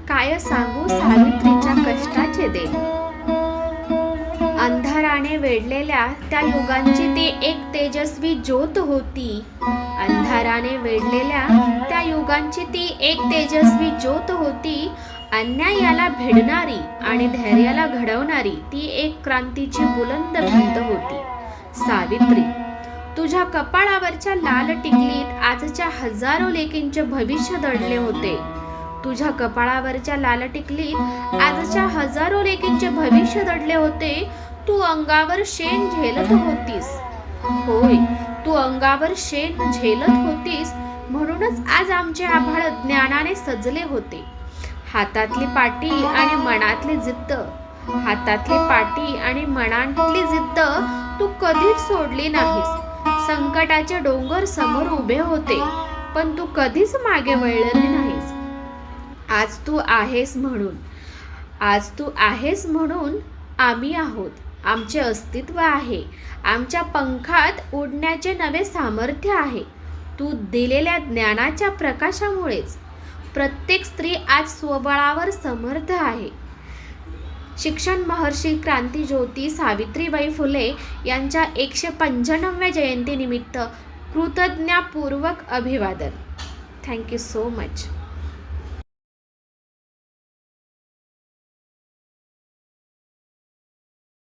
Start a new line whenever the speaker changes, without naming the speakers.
काय सांगू सावित्रीच्या कष्टाचे देणे. अंधाराने वेढलेल्या त्या युगांची ती एक तेजस्वी ज्योत होती. अंधाराने वेढलेल्या त्या युगांची ती एक तेजस्वी ज्योत होती. अन्यायाला भिडणारी आणि धैर्याला घडवणारी ती एक क्रांतीची बुलंद भिंत होती. सावित्री, तुझ्या कपाळावरच्या लाल टिकलीत आजच्या हजारो लेकींचे भविष्य दडले होते. तुझ्या कपाळावरच्या लाल टिकलीत आजच्या हजारो लेकींचे भविष्य दडले होते. तू अंगावर शेण झेलत होतीस. होय, तू अंगावर शेण झेलत होतीस. म्हणूनच आज आमचे आभाळ ज्ञानाने सजले होते. हातातली पाटी आणि मनातली जिद्द, हातातली पाटी आणि मनातली जिद्द तू कधीच सोडली नाहीस. संकटाचे डोंगर समोर उभे होते, पण तू कधीच मागे वळलेली नाहीस. आज तू आहेस म्हणून, आज तू आहेस म्हणून आम्ही आहोत. आमचे अस्तित्व आहे. आमच्या पंखात उडण्याचे नवे सामर्थ्य आहे. तू दिलेल्या ज्ञानाच्या प्रकाशामुळेच प्रत्येक स्त्री आज स्वबळावर समर्थ आहे. शिक्षण महर्षी क्रांतीज्योती सावित्रीबाई फुले यांच्या 195व्या जयंतीनिमित्त कृतज्ञतापूर्वक अभिवादन. Thank you so much.